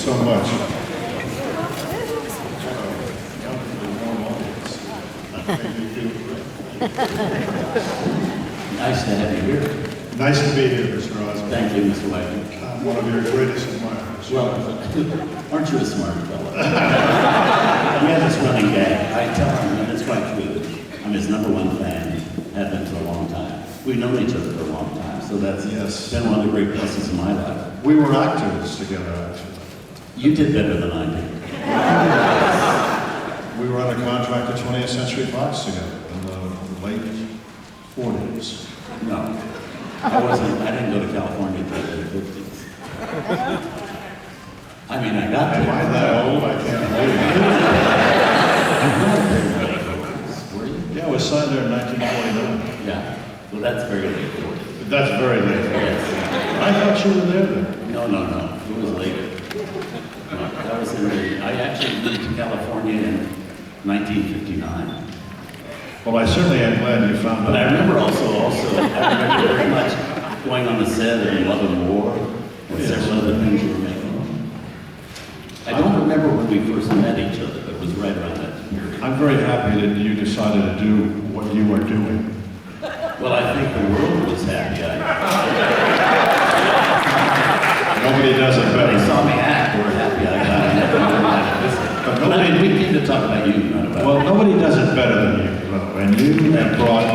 so much. Nice to have you here. Nice to be here, Mr. Osborne. Thank you, Mr. Wagner. I'm one of your greatest admirers. Well, aren't you a smart fellow? We have this running gag. I tell him, and it's quite true, I'm his #1 fan, have been for a long time. We've known each other for a long time, so that's been one of the great pluses of my life. We were actors together, actually. You did better than I did. We were under contract at 20th Century Fox together in the late 40s. No, I didn't go to California until the 50s. I mean, I got to. Am I that old? I can't believe it. Were you? Yeah, I was signed there in 1949. Yeah. Well, that's very late 40s. That's very late. Yes. I thought you were there then. No. It was later. No, that was I actually moved to California in 1959. Well, I certainly am glad you found But I out. remember I remember very much going on the set of Love and War and several other things you were making. I don't remember when we first met each other, but it was right around that period. I'm very happy that you decided to do what you are doing. Well, I think the world was happy. Nobody does it They better. saw me act, they were happy I got it. But I mean, we came to talk about you, not about Well, nobody does it better than you, though. And you have brought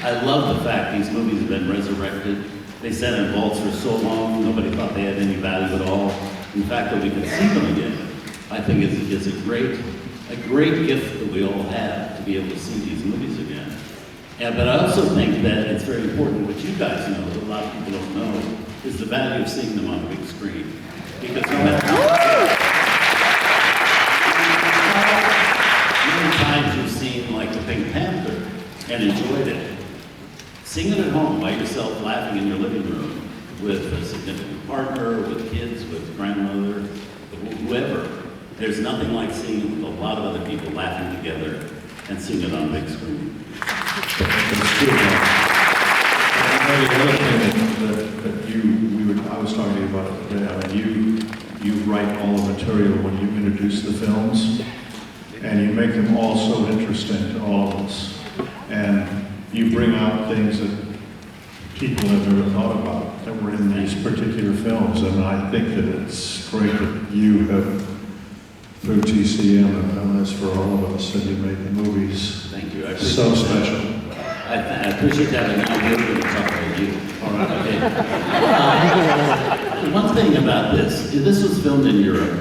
I love the fact these movies have been resurrected. They sat in vaults for so long, nobody thought they had any value at all. In fact, that we can see them again, I think is a great gift that we all have to be able to see these movies again. But I also think that it's very important, what you guys know, that a lot of people don't know, is the value of seeing them on the big screen. Because no matter how many times you've seen like the Pink Panther and enjoyed it, seeing it at home by yourself, laughing in your living room with a significant partner, with kids, with grandmother, whoever. There's nothing like seeing it with a lot of other people laughing together and seeing it on big screen. It's true. The other thing that I was talking about today, I mean, you write all the material when you introduce the films, and you make them all so interesting to all of us. And you bring out things that people have never thought about that were in these particular films. And I think that it's great that you have, through TCM, have done this for all of us, and you make the movies Thank you. I appreciate so that. special. I appreciate that, and now we're going to talk about you. All right. Okay. One thing about this was filmed in Europe,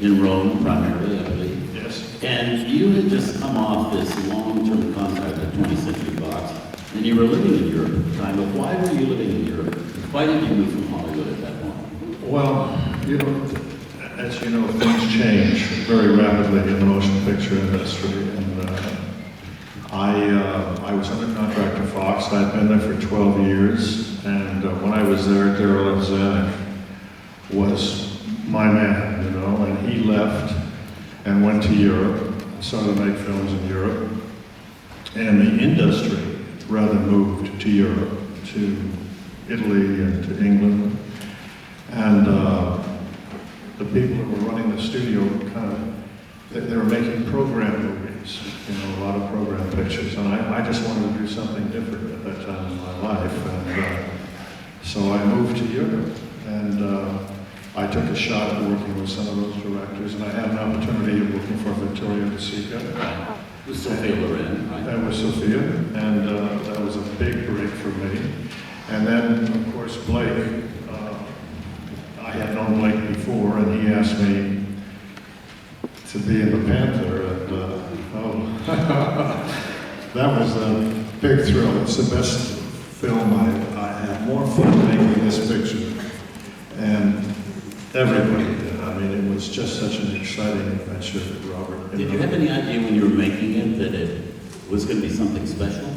in Rome primarily, I believe. Yes. And you had just come off this long-term contract at 20th Century Fox, and you were living in Europe at the time. But why were you living in Europe? Why did you move from Hollywood at that point? Well, you know, as you know, things change very rapidly in the motion picture industry. And I was under contract to Fox. I'd been there for 12 years. And when I was there, Darryl Zanuck was my man, you know, and he left and went to Europe, started to make films in Europe. And the industry rather moved to Europe, to Italy and to England. And the people that were running the studio they were making program movies, you know, a lot of program pictures. And I just wanted to do something different at that time in my life. And so I moved to Europe. And I took a shot at working with some of those directors, and I had an opportunity of working for Victoria De Sica. With Sophia Loren, right? That was Sophia, and that was a big break for me. And then, of course, Blake. I had known Blake before, and he asked me to be in the Panther, and that was a big thrill. It's the best film I had more fun making this picture, and everybody did. I mean, it was just such an exciting adventure, Robert. Did you have any idea when you were making it that it was going to be something special?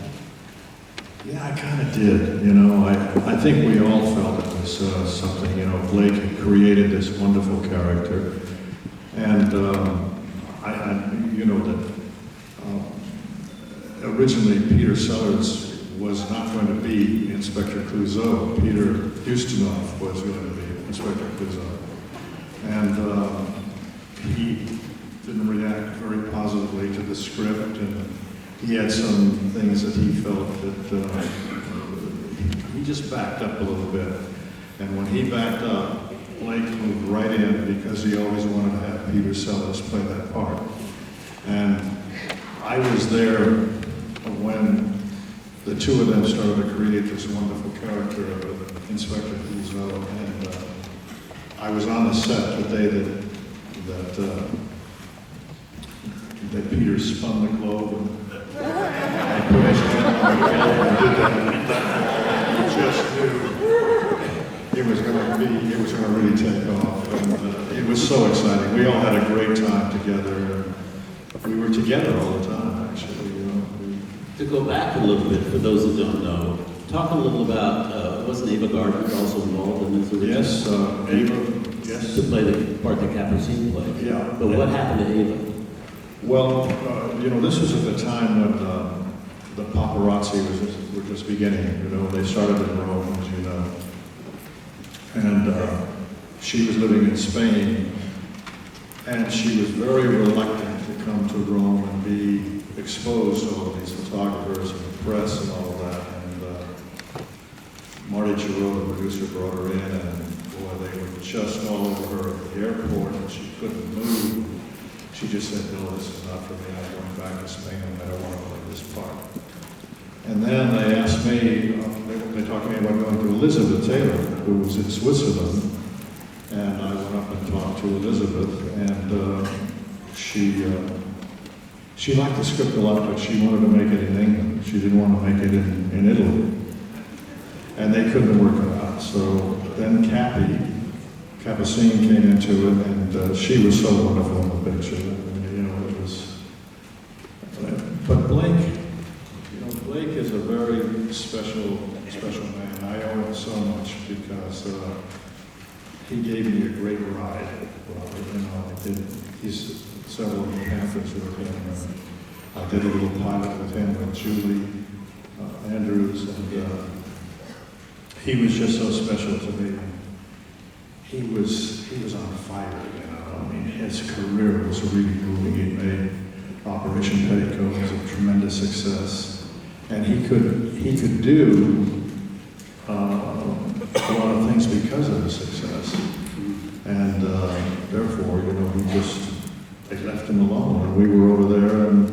Yeah, I kind of did. You know, I think we all felt it was something. You know, Blake had created this wonderful character, and you know that originally Peter Sellers was not going to be Inspector Clouseau. Peter Ustinov was going to be Inspector Clouseau. And he didn't react very positively to the script, and he had some things that he felt that he just backed up a little bit. And when he backed up, Blake moved right in because he always wanted to have Peter Sellers play that part. And I was there when the two of them started to create this wonderful character of Inspector Clouseau. And I was on the set the day that Peter spun the globe and put his hand on the globe and did that. He just knew it was going to really take off. And it was so exciting. We all had a great time together. We were together all the time, actually. You know. To go back a little bit, for those who don't know, talk a little about, wasn't Ava Gardner also involved in this original? Yes, Ava, yes. To play the part that Capucine played. Yeah. But what happened to Ava? Well, this was at the time when the paparazzi were just beginning. They started in Rome, as you know. And she was living in Spain, and she was very reluctant to come to Rome and be exposed to all of these photographers and the press and all of that. And Marty Giroux, the producer, brought her in, and boy, they were just all over her at the airport, and she couldn't move. She just said, "No, this is not for me. I'm going back to Spain, and I don't want to play this part." And then they asked me, they talked to me about going to Elizabeth Taylor, who was in Switzerland. And I went up and talked to Elizabeth, and she liked the script a lot, but she wanted to make it in England. She didn't want to make it in Italy. And they couldn't work it out. So then Capucine came into it, and she was so wonderful in the picture. It was. But Blake is a very special man. I owe him so much because he gave me a great ride. He's several of the Panthers with him. I did a little pilot with him with Julie Andrews, and he was just so special to me. He was on fire, his career was really moving. He made Operation Petticoat was a tremendous success, and he could do a lot of things because of his success, and therefore, they left him alone, and we were over there, and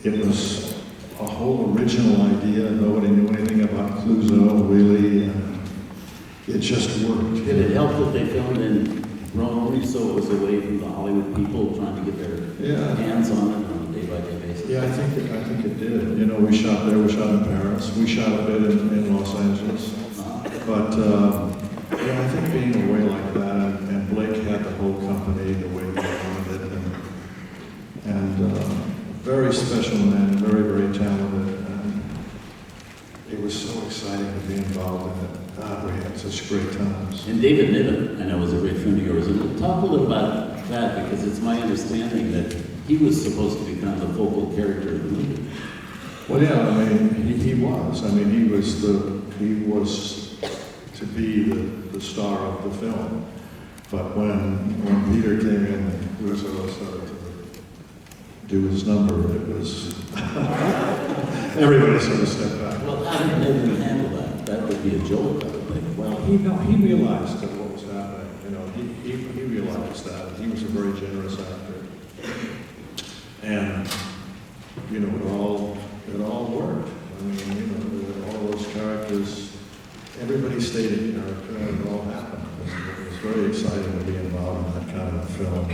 it was a whole original idea. Nobody knew anything about Clouseau, really, and it just worked. Did it help that they filmed in Rome, so it was away from the Hollywood people trying to get their hands on it on a day-by-day basis? Yeah, I think it did. We shot there, we shot in Paris, we shot a bit in Los Angeles. But I think being away like that, and Blake had the whole company the way they wanted it, and very special man, very, very talented, and it was so exciting to be involved in it. God, we had such great times. And David Niven, I know, was a great friend of yours. And talk a little about that, because it's my understanding that he was supposed to become the focal character of the movie. Well, yeah, he was. He was to be the star of the film. But when Peter came in, Clouseau started to do his number, it was everybody sort of stepped back. Well, how did Niven handle that? That would be a joke, I would think. Well, he realized that what was happening. He realized that. He was a very generous actor, and it all worked. All those characters, everybody stayed in character, and it all happened. It was very exciting to be involved in that kind of film.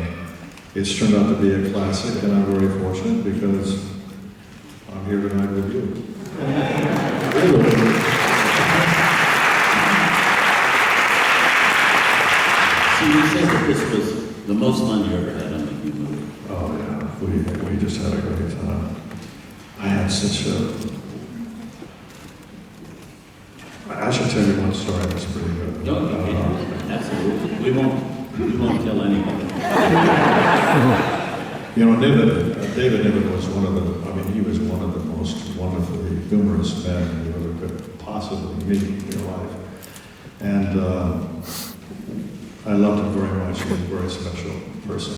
It's turned out to be a classic, and I'm very fortunate because I'm here tonight with you. So you said that this was the most fun you ever had on making a movie. Oh yeah, we just had a great time. I had such I should tell you one story that's pretty good. No, you can't. Absolutely. We won't tell anyone. David Niven was he was one of the most wonderfully humorous men you ever could possibly meet in your life. And I loved him very much. He was a very special person.